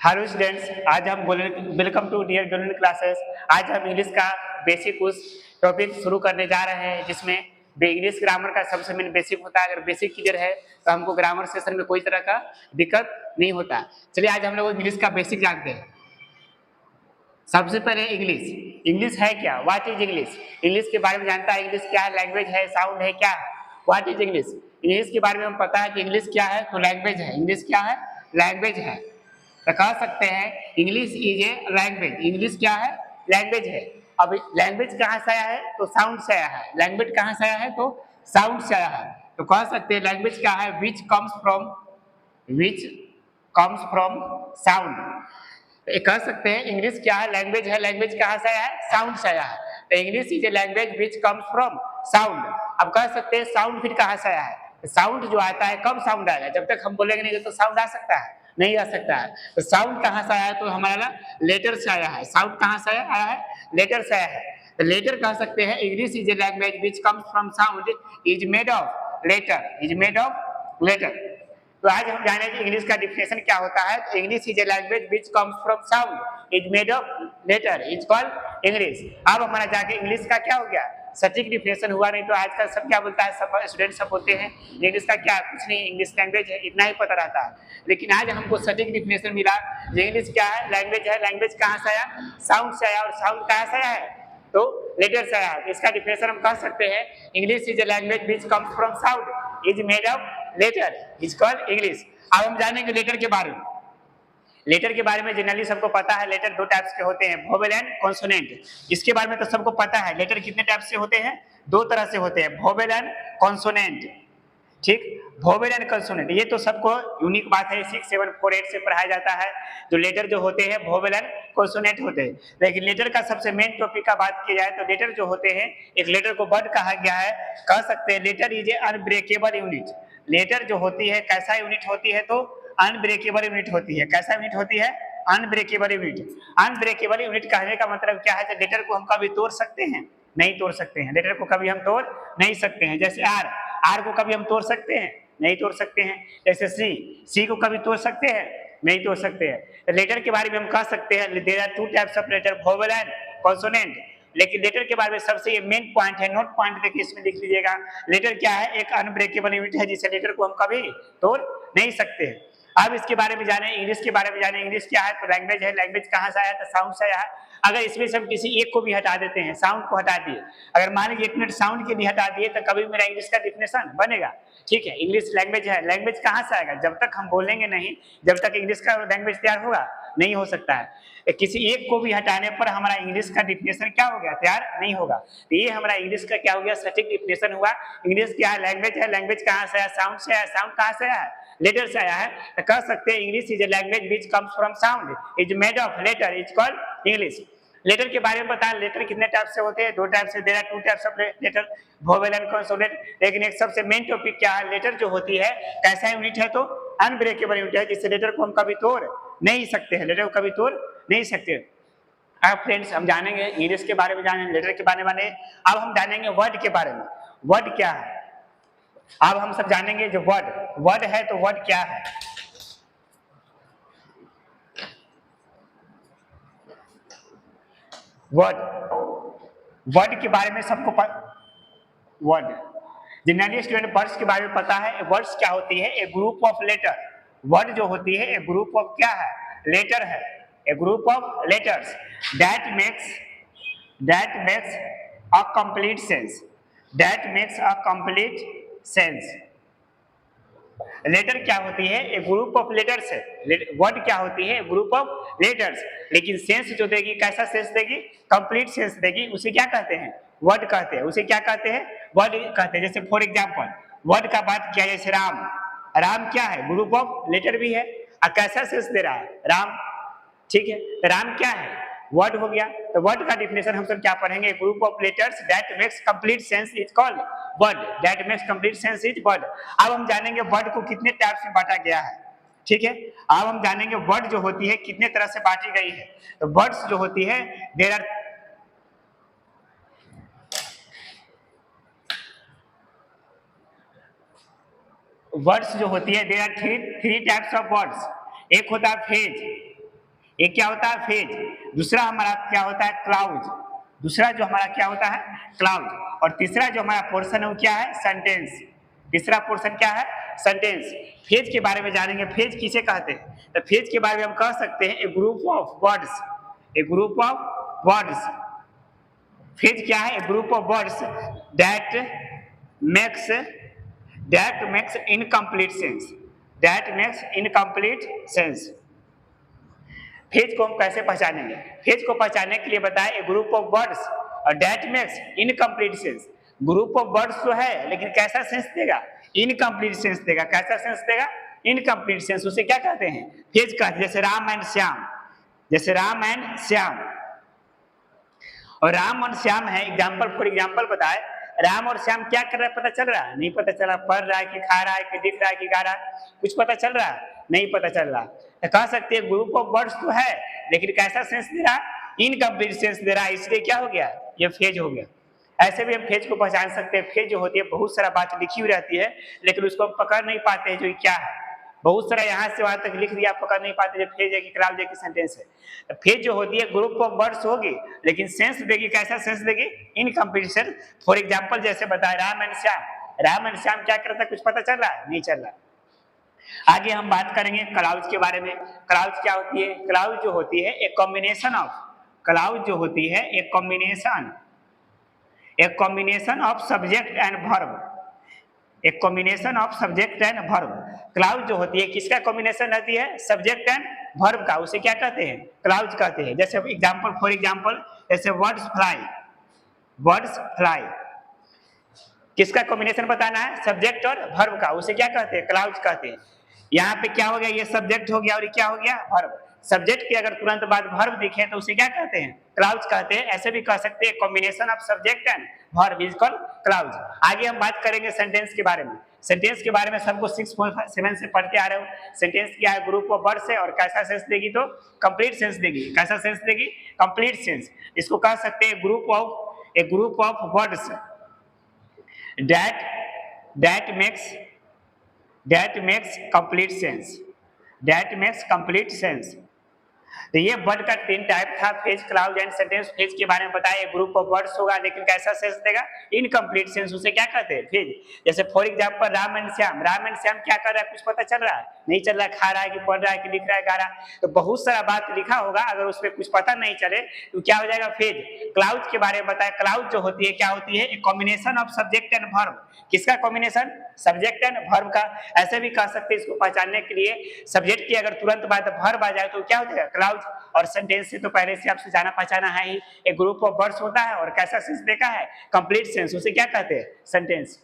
Hello students, आज हम welcome to dear golden classes. आज हम इंग्लिश का बेसिक कुछ टॉपिक शुरू करने जा रहे हैं, जिसमें इंग्लिश ग्रामर का सबसे मेन बेसिक होता है। अगर बेसिक क्लियर है तो हमको ग्रामर सेशन में कोई तरह का दिक्कत नहीं होता। चलिए आज हम लोग इंग्लिश का बेसिक जानते हैं। सबसे पहले इंग्लिश है क्या? What is English? इंग्लिश के बारे में जानता है। इंग्लिश क्या है? लैंग्वेज है, साउंड है, क्या है? What is English? इंग्लिश के बारे में हम पता है कि इंग्लिश क्या है, तो लैंग्वेज है। इंग्लिश क्या है? लैंग्वेज है। तो कह सकते हैं English is a language. English क्या है? लैंग्वेज है। अब लैंग्वेज कहाँ से आया है? तो साउंड से आया है। लैंग्वेज कहाँ से आया है? तो साउंड से आया है। तो कह सकते हैं लैंग्वेज क्या है? विच कम्स फ्रॉम साउंड। कह सकते हैं इंग्लिश क्या है? लैंग्वेज है। लैंग्वेज कहाँ से आया है? साउंड से आया है। तो English is a language which comes from sound. अब कह सकते हैं साउंड फिर कहाँ से आया है? साउंड जो आता है, कब साउंड आएगा? जब तक हम बोलेंगे नहीं तो साउंड आ सकता है? नहीं आ सकता है। तो साउंड कहाँ से आया है? तो हमारा लेटर से आया है। साउंड कहाँ से आया है? लेटर से आया है। तो लेटर कह सकते हैं English is a language which comes from sound is made of letter. तो आज हम जानेंगे इंग्लिश का डिफिनेशन क्या होता है। तो English is a language which comes from sound is made of letter is called English. अब हमारा जाके इंग्लिश का क्या हो गया? सटीक डिफिनेशन हुआ। नहीं तो आजकल सब क्या बोलता है, सब स्टूडेंट सब बोलते हैं इंग्लिश का क्या, कुछ नहीं, इंग्लिश लैंग्वेज है, इतना ही पता रहता है। लेकिन आज हमको सटीक डिफिनेशन मिला। इंग्लिश क्या है? लैंग्वेज है। लैंग्वेज कहाँ से आया? साउंड से आया। और साउंड कहाँ से आया है? तो लेटर से आया। इसका डिफिनेशन हम कह सकते हैं English is a language which comes from sound is made of letter is called English. अब हम जानेंगे लेटर के बारे में। लेटर के बारे में जनरली सबको पता है। लेटर दो टाइप्स के होते हैं, वोवेल एंड कॉन्सोनेंट। इसके बारे में तो सबको पता है। लेटर कितने टाइप से होते हैं? दो तरह से होते हैं, वोवेल एंड कॉन्सोनेंट। ठीक, वोवेल एंड कंसोनेंट, ये तो सबको यूनिक बात है। 6, 7, 4, 8 से पढ़ाया जाता है। जो लेटर जो होते हैं वोवेल एंड कंसोनेंट होते हैं। लेकिन लेटर का सबसे मेन टॉपिक का बात की जाए तो लेटर जो होते हैं, एक लेटर को वर्ड कहा गया है। कह सकते हैं letter is a unbreakable unit. Letter जो होती है कैसा यूनिट होती है? तो अनब्रेकेबल यूनिट होती है। कैसा यूनिट होती है? Unbreakable unit. अनब्रेकेबल यूनिट कहने का मतलब क्या है? लेटर को हम कभी तोड़ सकते हैं? नहीं तोड़ सकते हैं। लेटर को कभी हम तोड़ नहीं सकते हैं। जैसे आर को कभी हम तोड़ सकते हैं? नहीं तोड़ सकते हैं। जैसे सी को कभी तोड़ सकते हैं? नहीं तोड़ सकते हैं। लेटर के बारे में हम कह सकते हैं there are two types of letter, vowel and consonant. लेकिन लेटर के बारे में सबसे ये मेन पॉइंट है, नोट पॉइंट देखिए इसमें लिख लीजिएगा। लेटर क्या है? एक अनब्रेकेबल यूनिट है, जिसे लेटर को हम कभी तोड़ नहीं सकते हैं। अब इसके बारे में जाने, इंग्लिश के बारे में जाने। इंग्लिश क्या है? तो लैंग्वेज है। लैंग्वेज कहाँ से आया? तो साउंड से आया है। अगर इसमें से हम किसी एक को भी हटा देते हैं, साउंड को हटा दिए, अगर मान लीजिए 1 मिनट साउंड के लिए हटा दिए, तो कभी मेरा इंग्लिश का डिफिनेशन बनेगा? ठीक है, इंग्लिश लैंग्वेज है। लैंग्वेज कहाँ से आएगा? जब तक हम बोलेंगे नहीं, जब तक इंग्लिश का लैंग्वेज तैयार होगा नहीं हो सकता है। किसी एक को भी हटाने पर हमारा इंग्लिश का डिफिनेशन क्या हो गया? तैयार नहीं होगा। तो ये हमारा इंग्लिश का क्या हो गया? सटीक डिफिनेशन हुआ। इंग्लिश क्या है? लैंग्वेज है। लैंग्वेज कहाँ से आया? साउंड से आया। साउंड कहाँ से आया? लेटर से आया है। तो कह सकते हैं English is a language which comes from sound is made of letter is called English. Letter के बारे में बताएं। लेटर कितने टाइप से होते हैं? दो टाइप से। There are two types of letter, vowel and consonant. लेकिन एक सबसे मेन टॉपिक क्या है? लेटर जो होती है कैसा यूनिट है? तो अनब्रेकेबल यूनिट है, जिससे लेटर को हम कभी तोड़ नहीं सकते हैं। लेटर को कभी तोड़ नहीं सकते। अब फ्रेंड्स हम जानेंगे इंग्लिश के बारे में, जानेंगे लेटर के बारे में। अब हम जानेंगे वर्ड के बारे में। वर्ड क्या है? अब हम सब जानेंगे जो वर्ड है। तो वर्ड क्या है? वर्ड के बारे में सबको वर्ड जनरली स्टूडेंट वर्ड्स के बारे में पता है। वर्ड्स क्या होती है? A group of letter. Word जो होती है ए ग्रुप ऑफ क्या है? लेटर है। A group of letters that makes a complete sense. Letter क्या होती है? ए ग्रुप ऑफ लेटर्स है। वर्ड क्या होती है? Group of letters. लेकिन सेंस जो देगी, कैसा सेंस देगी? कंप्लीट सेंस देगी। उसे क्या कहते हैं? वर्ड कहते हैं। उसे क्या कहते हैं? वर्ड कहते हैं। जैसे फॉर एग्जांपल वर्ड का बात किया, जैसे राम क्या है? ग्रुप ऑफ लेटर भी है। और कैसा सेंस दे रहा है? राम। ठीक है, राम क्या है? वर्ड हो गया। तो वर्ड का डिफिनेशन हम सब क्या पढ़ेंगे? Group of letters that makes complete sense is called word. That makes complete sense is word. अब हम जानेंगे वर्ड को कितने टाइप में बांटा गया है। ठीक है, अब हम जानेंगे वर्ड जो होती है कितने तरह से बांटी गई है। तो वर्ड्स जो होती है देयर आर वर्ड्स जो होती है there are three types of words. एक होता है फ्रेज, एक क्या होता है फेज, दूसरा हमारा क्या होता है क्लाउज, दूसरा जो हमारा क्या होता है क्लाउज, और तीसरा जो हमारा पोर्शन है वो क्या है सेंटेंस। तीसरा पोर्शन क्या है सेंटेंस। फेज के बारे में जानेंगे, फेज किसे कहते हैं, तो फेज के बारे में हम कह सकते हैं a group of words, a group of words. Phrase क्या है, a group of words that makes incomplete sense, that makes incomplete sense. Phrase को हम कैसे पहचानेंगे, फेज को पहचानने के लिए बताएं ए ग्रुप ऑफ वर्ड्स और that makes incomplete sense. Group of words तो है लेकिन कैसा सेंस देगा, इनकम्प्लीट सेंस देगा। कैसा सेंस देगा, इनकम्प्लीट सेंस। उसे क्या कहते हैं, फेज कहते हैं। जैसे राम एंड श्याम, जैसे राम एंड श्याम, और राम और श्याम है एग्जाम्पल, फॉर एग्जाम्पल बताए राम और श्याम क्या कर रहा है, पता चल रहा है, नहीं पता चला। पढ़ रहा है कि खा रहा है कि दिख रहा है कि गा रहा है, कुछ पता चल रहा है, नहीं पता चल रहा। तो कह सकते हैं ग्रुप ऑफ वर्ड्स तो है लेकिन कैसा सेंस दे रहा, इनकम्प्लीट सेंस दे रहा है, इसलिए क्या हो गया, ये फेज हो गया। ऐसे भी हम फेज को पहचान सकते हैं। फेज जो होती है बहुत सारा बात लिखी हुई रहती है लेकिन उसको हम पकड़ नहीं पाते हैं जो क्या है। बहुत सारा यहाँ से वहां तक लिख दिया, पकड़ नहीं पाते जो फेज है कि क्लाउज है कि सेंटेंस है। फेज जो होती है ग्रुप ऑफ वर्ड्स होगी लेकिन सेंस देगी, कैसा सेंस देगी, इनकम्प्लीट सेंस। फॉर एग्जाम्पल जैसे बताए राम एंड श्याम, राम एंड श्याम क्या करता है, कुछ पता चल रहा है, नहीं चल रहा। आगे हम बात करेंगे क्लाउज के बारे में। क्लाउज क्या होती है, क्लाउज जो होती है एक कॉम्बिनेशन ऑफ, क्लाउज जो होती है एक combination of subject and verb, एक combination of subject and verb. Clause जो होती है किसका कॉम्बिनेशन रहती है, सब्जेक्ट एंड वर्ब का, उसे क्या कहते हैं, क्लाउज कहते हैं। जैसे एग्जांपल, फॉर एग्जांपल जैसे वर्ड्स फ्लाई, वर्ड्स फ्लाई किसका कॉम्बिनेशन बताना है, सब्जेक्ट और वर्ब का, उसे क्या कहते हैं, क्लाउज कहते हैं। यहाँ पे क्या हो गया, ये सब्जेक्ट हो गया और ये क्या हो गया, वर्ब। सब्जेक्ट के अगर तुरंत बाद वर्ब दिखे तो उसे क्या कहते हैं, क्लाउज कहते हैं। ऐसे भी कह सकते हैं combination of subject and verb is called clause. आगे हम बात करेंगे सेंटेंस के बारे में। सेंटेंस के बारे में सबको 6.7 से पढ़ते आ रहे हो। सेंटेंस क्या है, ग्रुप ऑफ वर्ड्स है और कैसा सेंस देगी, तो कंप्लीट सेंस देगी। कैसा सेंस देगी, कंप्लीट सेंस। इसको कह सकते हैं group of words that makes complete sense, that makes complete sense। तो ये वर्ड का 3 टाइप था, phrase, clause and sentence. Phrase के बारे में बताया, ग्रुप ऑफ वर्ड्स होगा लेकिन कैसा सेंस देगा, इनकम्प्लीट सेंस, उसे क्या कहते हैं, फेज। जैसे for example Ram and Shyam, Ram and Shyam क्या कर रहा है, कुछ पता चल रहा है, नहीं चल रहा है, खा रहा है कि पढ़ रहा है कि लिख रहा है, गा रहा है, तो बहुत सारा बात लिखा होगा, अगर उसमें कुछ पता नहीं चले तो क्या हो जाएगा, फेज। क्लाउज के बारे में बताया, क्लाउज जो होती है क्या होती है, एक combination of subject and verb. किसका कॉम्बिनेशन, सब्जेक्ट एंड वर्ब का। ऐसे भी कह सकते हैं इसको पहचानने के लिए, सब्जेक्ट की अगर तुरंत बाद वर्ब आ जाए तो क्या हो जाएगा, क्लाउज। और सेंटेंस से तो पहले से आपसे जाना पहचाना है ही, एक ग्रुप ऑफ वर्ड्स होता है और कैसा सेंस देखा है, कंप्लीट सेंस, उसे क्या कहते हैं, सेंटेंस।